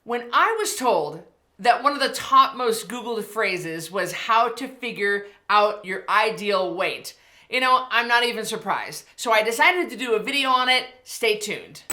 When I was told that one of the top most Googled phrases was how to figure out your ideal weight, I'm not even surprised. So I decided to do a video on it. Stay tuned.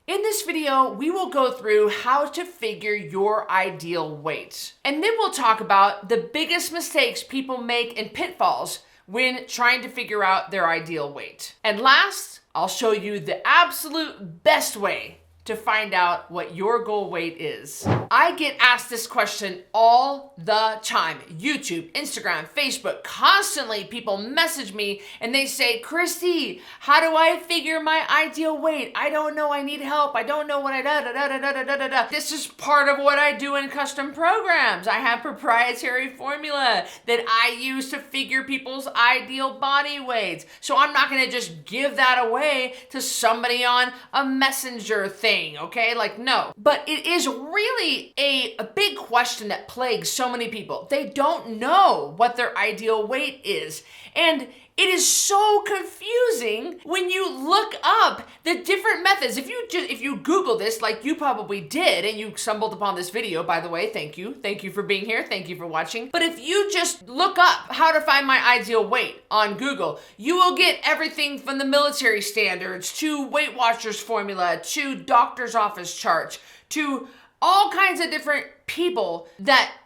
In this video, we will go through how to figure your ideal weight. And then we'll talk about the biggest mistakes people make and pitfalls when trying to figure out their ideal weight. And last, I'll show you the absolute best way to find out what your goal weight is. I get asked this question all the time. YouTube, Instagram, Facebook, constantly people message me and they say, Cristy, how do I figure my ideal weight? I don't know, I need help. I don't know what I This is part of what I do in custom programs. I have proprietary formula that I use to figure people's ideal body weights. So I'm not gonna just give that away to somebody on a messenger thing. Okay, no. But it is really a big question that plagues so many people. They don't know what their ideal weight is. And it is so confusing when you look up the different methods. If you Google this, like you probably did, and you stumbled upon this video, by the way, thank you. Thank you for being here. Thank you for watching. But if you just look up how to find my ideal weight on Google, you will get everything from the military standards to Weight Watchers formula to doctor's office charts to all kinds of different people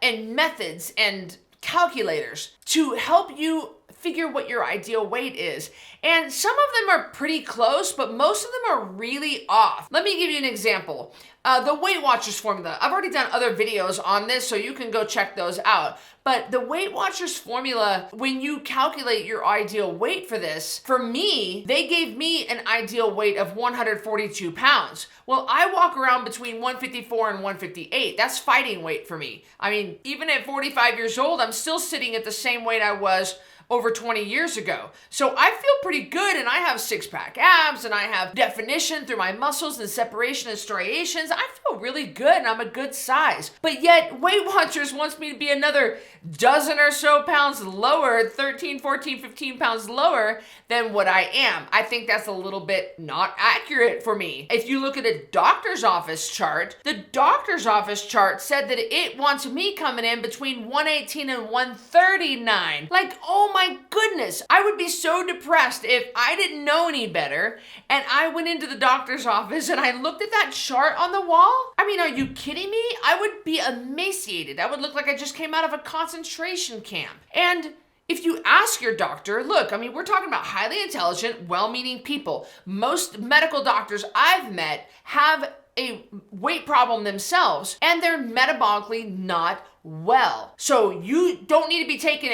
and methods and calculators to help you figure what your ideal weight is. And some of them are pretty close, but most of them are really off. Let me give you an example. The Weight Watchers formula. I've already done other videos on this, so you can go check those out. But the Weight Watchers formula, when you calculate your ideal weight for this, for me, they gave me an ideal weight of 142 pounds. Well, I walk around between 154 and 158. That's fighting weight for me. I mean, even at 45 years old, I'm still sitting at the same weight I was over 20 years ago. So I feel pretty good, and I have six-pack abs, and I have definition through my muscles and separation and striations. I feel really good, and I'm a good size. But yet, Weight Watchers wants me to be another dozen or so pounds lower, 13, 14, 15 pounds lower than what I am. I think that's a little bit not accurate for me. If you look at a doctor's office chart, the doctor's office chart said that it wants me coming in between 118 and 139. Oh my goodness, I would be so depressed if I didn't know any better and I went into the doctor's office and I looked at that chart on the wall. I mean, are you kidding me? I would be emaciated. I would look like I just came out of a concentration camp. And if you ask your doctor, look, I mean, we're talking about highly intelligent, well-meaning people. Most medical doctors I've met have a weight problem themselves and they're metabolically not well. So you don't need to be taking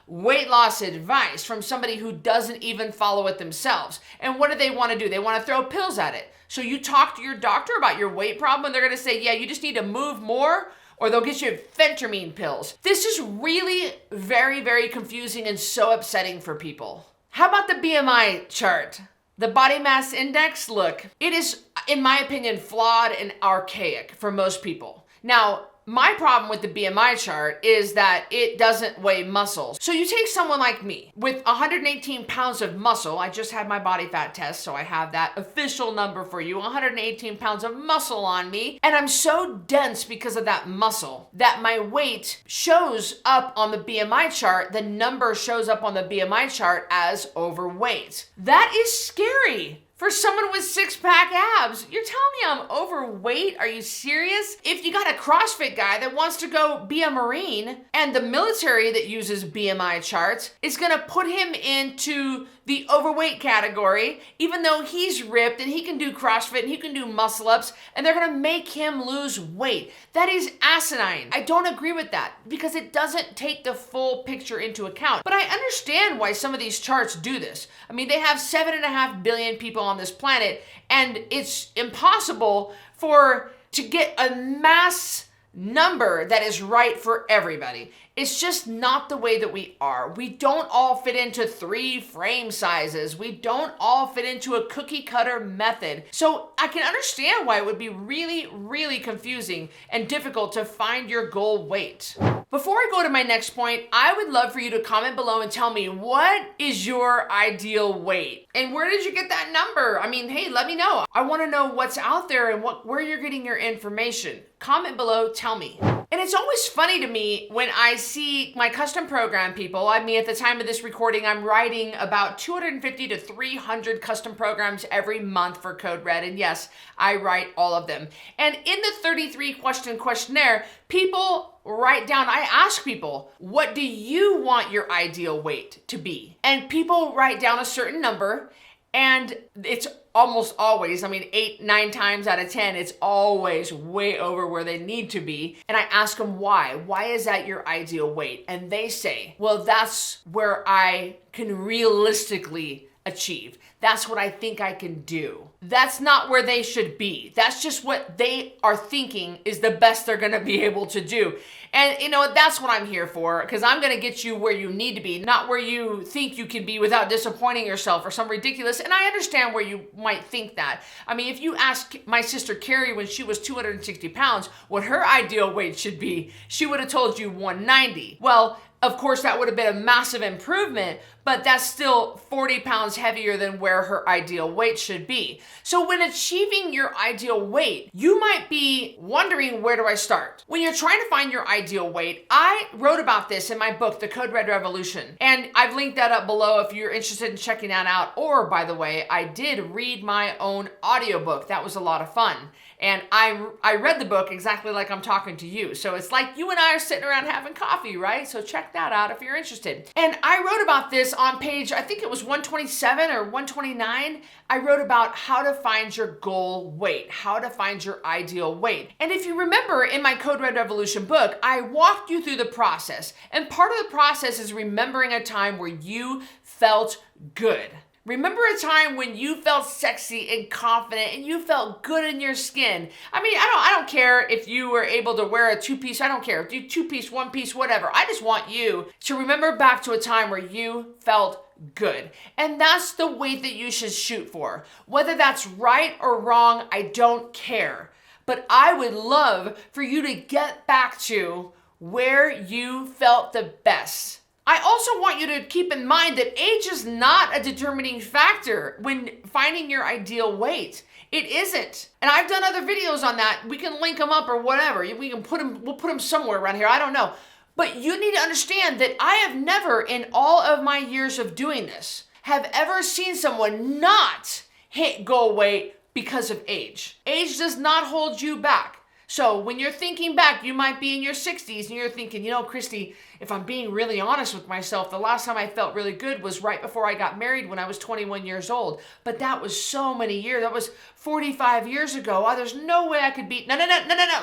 weight loss advice from somebody who doesn't even follow it themselves. And what do they want to do? They want to throw pills at it. So you talk to your doctor about your weight problem and they're going to say, yeah, you just need to move more, or they'll get you phentermine pills. This is really very, very confusing and so upsetting for people. How about the BMI chart? The body mass index, look, it is, in my opinion, flawed and archaic for most people. Now, my problem with the BMI chart is that it doesn't weigh muscles. So you take someone like me with 118 pounds of muscle. I just had my body fat test, so I have that official number for you, 118 pounds of muscle on me. And I'm so dense because of that muscle that my weight shows up on the BMI chart. The number shows up on the BMI chart as overweight. That is scary. For someone with six-pack abs, you're telling me I'm overweight? Are you serious? If you got a CrossFit guy that wants to go be a Marine and the military that uses BMI charts is gonna put him into the overweight category, even though he's ripped and he can do CrossFit and he can do muscle ups, and they're gonna make him lose weight. That is asinine. I don't agree with that because it doesn't take the full picture into account. But I understand why some of these charts do this. I mean, they have 7.5 billion people on this planet, and it's impossible to get a mass number that is right for everybody. It's just not the way that we are. We don't all fit into 3 frame sizes. We don't all fit into a cookie cutter method. So I can understand why it would be really, really confusing and difficult to find your goal weight. Before I go to my next point, I would love for you to comment below and tell me, what is your ideal weight? And where did you get that number? I mean, hey, let me know. I want to know what's out there and where you're getting your information. Comment below, tell me. And it's always funny to me when I see my custom program people. I mean, at the time of this recording, I'm writing about 250 to 300 custom programs every month for Code Red. And yes, I write all of them. And in the 33 question questionnaire, people write down, I ask people, what do you want your ideal weight to be? And people write down a certain number, and it's almost always, 8, 9 times out of 10, it's always way over where they need to be. And I ask them why. Why is that your ideal weight? And they say, well, that's where I can realistically achieve. That's what I think I can do. That's not where they should be. That's just what they are thinking is the best they're gonna be able to do. And that's what I'm here for, because I'm gonna get you where you need to be, not where you think you can be without disappointing yourself or some ridiculous. And I understand where you might think that. I mean, if you ask my sister Carrie when she was 260 pounds what her ideal weight should be, she would have told you 190. Well, of course, that would have been a massive improvement, but that's still 40 pounds heavier than where her ideal weight should be. So when achieving your ideal weight, you might be wondering, where do I start? When you're trying to find your ideal weight, I wrote about this in my book, The Code Red Revolution, and I've linked that up below if you're interested in checking that out. Or, by the way, I did read my own audiobook. That was a lot of fun. And I read the book exactly like I'm talking to you. So it's like you and I are sitting around having coffee, right? So check that out if you're interested. And I wrote about this on page, I think it was 127 or 129. I wrote about how to find your goal weight, how to find your ideal weight. And if you remember in my Code Red Revolution book, I walked you through the process. And part of the process is remembering a time where you felt good. Remember a time when you felt sexy and confident and you felt good in your skin. I don't care if you were able to wear a two-piece. I don't care. Do two-piece, one-piece, whatever. I just want you to remember back to a time where you felt good. And that's the weight that you should shoot for. Whether that's right or wrong, I don't care. But I would love for you to get back to where you felt the best. I also want you to keep in mind that age is not a determining factor when finding your ideal weight. It isn't. And I've done other videos on that. We can link them up or whatever. We'll put them somewhere around here. I don't know. But you need to understand that I have never, in all of my years of doing this, have ever seen someone not hit goal weight because of age. Age does not hold you back. So when you're thinking back, you might be in your 60s and you're thinking, Cristy, if I'm being really honest with myself, the last time I felt really good was right before I got married when I was 21 years old. But that was so many years. That was 45 years ago. Oh, there's no way I could be. No.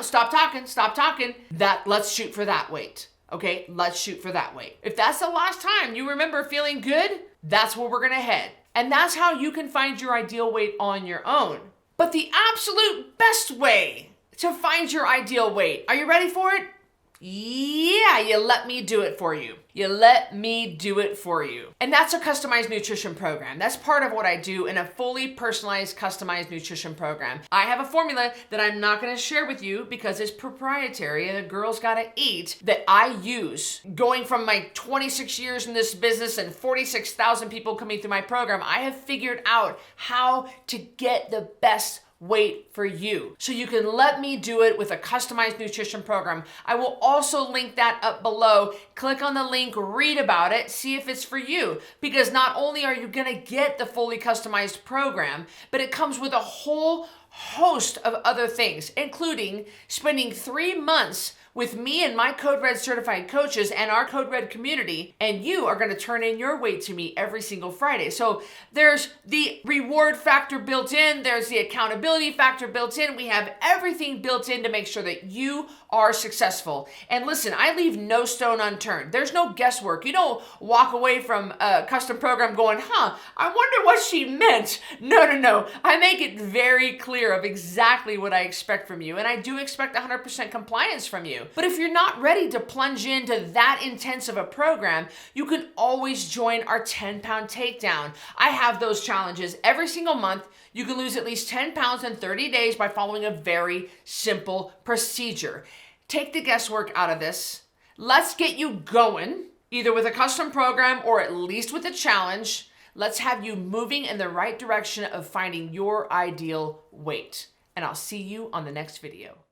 Stop talking. Let's shoot for that weight. Okay, let's shoot for that weight. If that's the last time you remember feeling good, that's where we're gonna head. And that's how you can find your ideal weight on your own. But the absolute best way to find your ideal weight. Are you ready for it? Yeah, you let me do it for you. And that's a customized nutrition program. That's part of what I do in a fully personalized, customized nutrition program. I have a formula that I'm not gonna share with you because it's proprietary and a girl's gotta eat, that I use. Going from my 26 years in this business and 46,000 people coming through my program, I have figured out how to get the best weight for you. So you can let me do it with a customized nutrition program. I will also link that up below. Click on the link, read about it, see if it's for you. Because not only are you gonna get the fully customized program, but it comes with a whole host of other things, including spending 3 months with me and my Code Red certified coaches and our Code Red community, and you are gonna turn in your weight to me every single Friday. So there's the reward factor built in, there's the accountability factor built in, we have everything built in to make sure that you are successful. And listen, I leave no stone unturned. There's no guesswork. You don't walk away from a custom program going, I wonder what she meant. No. I make it very clear of exactly what I expect from you, and I do expect 100% compliance from you. But if you're not ready to plunge into that intense of a program, you can always join our 10-pound takedown. I have those challenges every single month. You can lose at least 10 pounds in 30 days by following a very simple procedure. Take the guesswork out of this. Let's get you going, either with a custom program or at least with a challenge. Let's have you moving in the right direction of finding your ideal weight. And I'll see you on the next video.